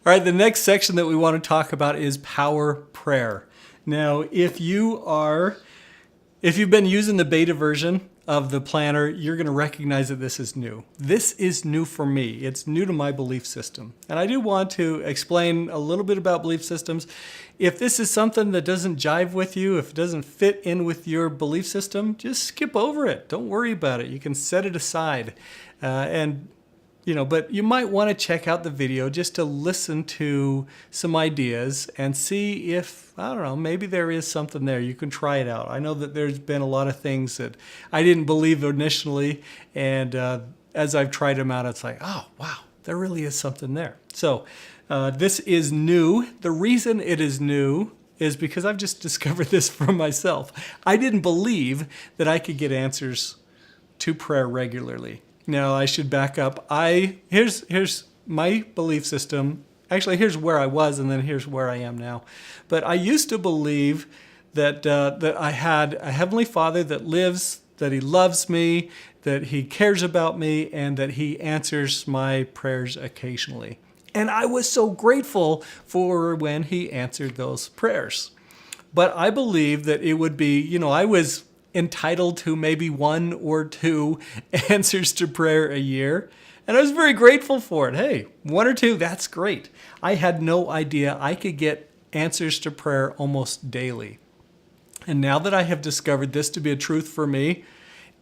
All right, the next section that we want to talk about is PowerPrayer. Now, if you've been using the beta version of the planner, you're going to recognize that this is new. This is new for me. It's new to my belief system. And I do want to explain a little bit about belief systems. If this is something that doesn't jive with you, if it doesn't fit in with your belief system, just skip over it. Don't worry about it. You can set it aside. But you might want to check out the video just to listen to some ideas and see if, I don't know, maybe there is something there. You can try it out. I know that there's been a lot of things that I didn't believe initially, and as I've tried them out, it's like, oh, wow, there really is something there. So this is new. The reason it is new is because I've just discovered this for myself. I didn't believe that I could get answers to prayer regularly. Now, I should back up. Here's my belief system. Actually, here's where I was, and then here's where I am now. But I used to believe that I had a Heavenly Father that lives, that He loves me, that He cares about me, and that He answers my prayers occasionally. And I was so grateful for when He answered those prayers. But I believed that it would be, I was entitled to maybe 1 or 2 answers to prayer a year. And I was very grateful for it. Hey, 1 or 2, that's great. I had no idea I could get answers to prayer almost daily. And now that I have discovered this to be a truth for me,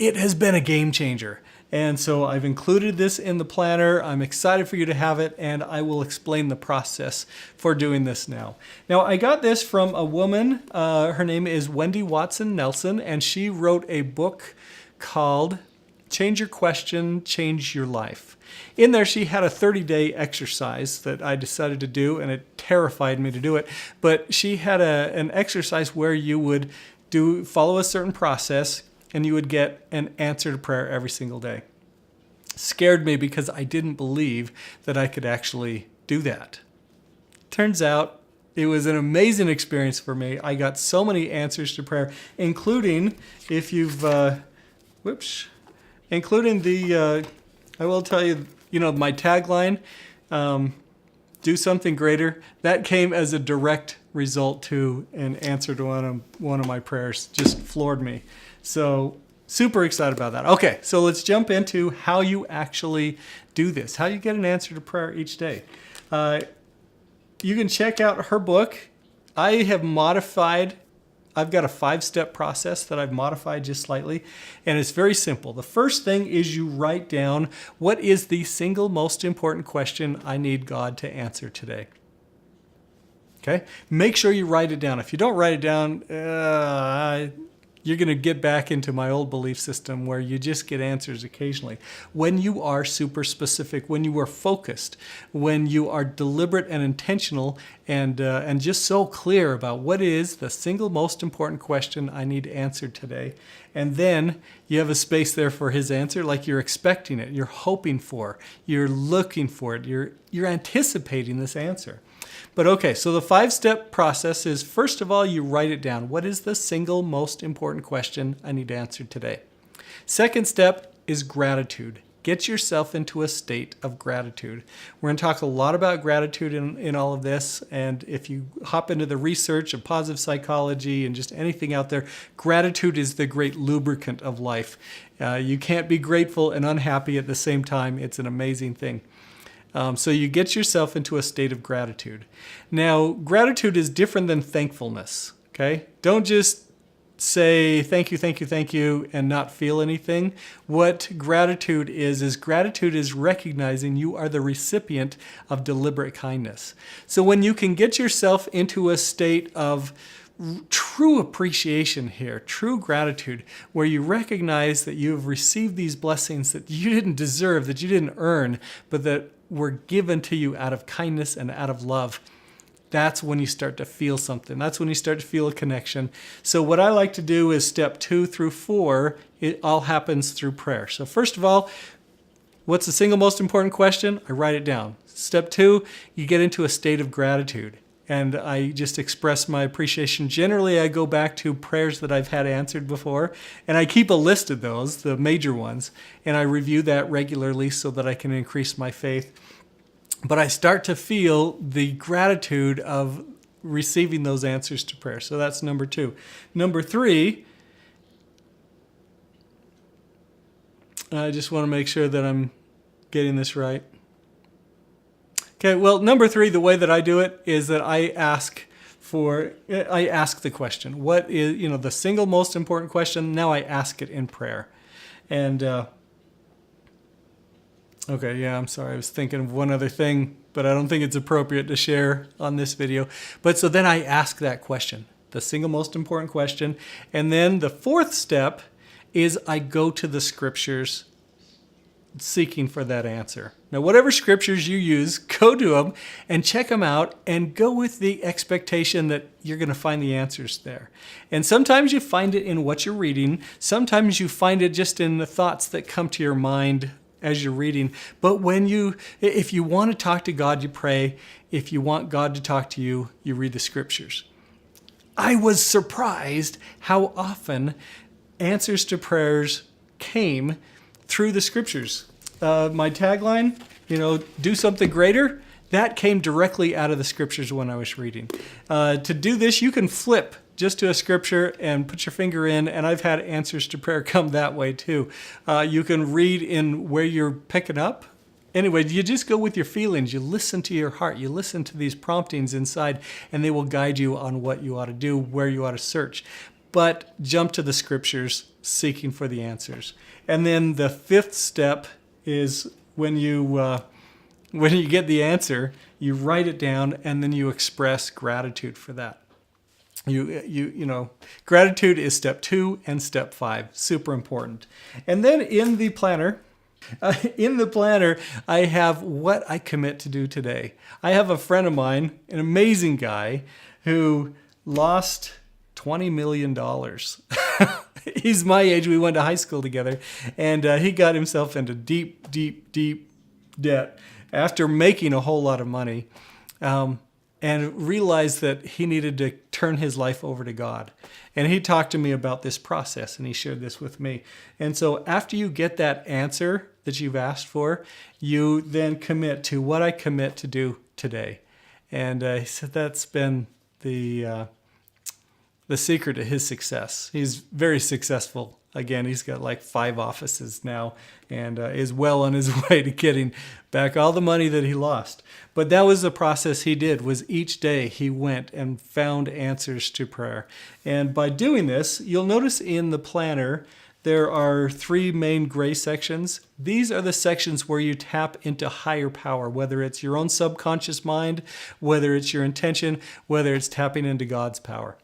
it has been a game changer. And so I've included this in the planner. I'm excited for you to have it, and I will explain the process for doing this now. Now, I got this from a woman. Her name is Wendy Watson Nelson, and she wrote a book called Change Your Question, Change Your Life. In there, she had a 30-day exercise that I decided to do, and it terrified me to do it. But she had an exercise where you would follow a certain process, and you would get an answer to prayer every single day. Scared me because I didn't believe that I could actually do that. Turns out it was an amazing experience for me. I got so many answers to prayer, including I will tell you, my tagline, do something greater. That came as a direct result to an answer to one of my prayers. Just floored me. So super excited about that. Okay, so let's jump into how you actually do this, how you get an answer to prayer each day. You can check out her book. I've got a 5-step process that I've modified just slightly, and it's very simple. The first thing is you write down what is the single most important question I need God to answer today. Okay? Make sure you write it down. If you don't write it down, you're going to get back into my old belief system where you just get answers occasionally. When you are super specific, when you are focused, when you are deliberate and intentional and just so clear about what is the single most important question I need answered today. And then you have a space there for His answer, like you're expecting it, you're hoping for, you're looking for it, you're anticipating this answer. But okay, so the 5-step process is, first of all, you write it down. What is the single most important question I need answered today? Second step is gratitude. Get yourself into a state of gratitude. We're going to talk a lot about gratitude in all of this. And if you hop into the research of positive psychology and just anything out there, gratitude is the great lubricant of life. You can't be grateful and unhappy at the same time. It's an amazing thing. So you get yourself into a state of gratitude. Now, gratitude is different than thankfulness, okay? Don't just say thank you, thank you, thank you, and not feel anything. What gratitude is gratitude is recognizing you are the recipient of deliberate kindness. So when you can get yourself into a state of true appreciation here, true gratitude, where you recognize that you have received these blessings that you didn't deserve, that you didn't earn, but that were given to you out of kindness and out of love, that's when you start to feel something. That's when you start to feel a connection. So what I like to do is step 2 through 4, it all happens through prayer. So first of all, what's the single most important question? I write it down. Step 2, you get into a state of gratitude. And I just express my appreciation. Generally, I go back to prayers that I've had answered before, and I keep a list of those, the major ones, and I review that regularly so that I can increase my faith. but I start to feel the gratitude of receiving those answers to prayer. So that's number 2. Number 3, I just want to make sure that I'm getting this right. Okay, well, number 3, the way that I do it is that I ask the question. What is, the single most important question? Now I ask it in prayer. And, okay, yeah, I'm sorry. I was thinking of one other thing, but I don't think it's appropriate to share on this video. But so then I ask that question, the single most important question. And then the 4th step is I go to the scriptures seeking for that answer. Now, whatever scriptures you use, go to them and check them out and go with the expectation that you're going to find the answers there. And sometimes you find it in what you're reading. Sometimes you find it just in the thoughts that come to your mind as you're reading. But if you want to talk to God, you pray. If you want God to talk to you, you read the scriptures. I was surprised how often answers to prayers came through the scriptures. My tagline, do something greater, that came directly out of the scriptures when I was reading. To do this, you can flip just to a scripture and put your finger in, and I've had answers to prayer come that way too. You can read in where you're picking up. Anyway, you just go with your feelings. You listen to your heart. You listen to these promptings inside, and they will guide you on what you ought to do, where you ought to search. But jump to the scriptures, seeking for the answers. And then the 5th step is when you get the answer, you write it down, and then you express gratitude for that. Gratitude is step 2 and step 5, super important. And then in the planner, I have what I commit to do today. I have a friend of mine, an amazing guy, who lost $20 million. He's my age. We went to high school together, and he got himself into deep, deep, deep debt after making a whole lot of money, and realized that he needed to turn his life over to God. And he talked to me about this process, and he shared this with me. And so after you get that answer that you've asked for, you then commit to what I commit to do today. And he said that's been the secret to his success. He's very successful. Again, he's got like 5 offices now, and is well on his way to getting back all the money that he lost. But that was the process he did, was each day he went and found answers to prayer. And by doing this, you'll notice in the planner, there are 3 main gray sections. These are the sections where you tap into higher power, whether it's your own subconscious mind, whether it's your intention, whether it's tapping into God's power.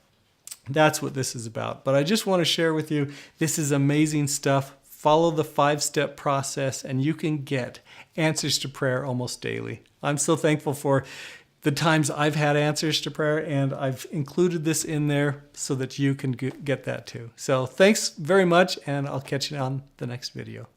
That's what this is about. But I just want to share with you, this is amazing stuff. Follow the 5-step process, and you can get answers to prayer almost daily. I'm so thankful for the times I've had answers to prayer, and I've included this in there so that you can get that too. So thanks very much, and I'll catch you on the next video.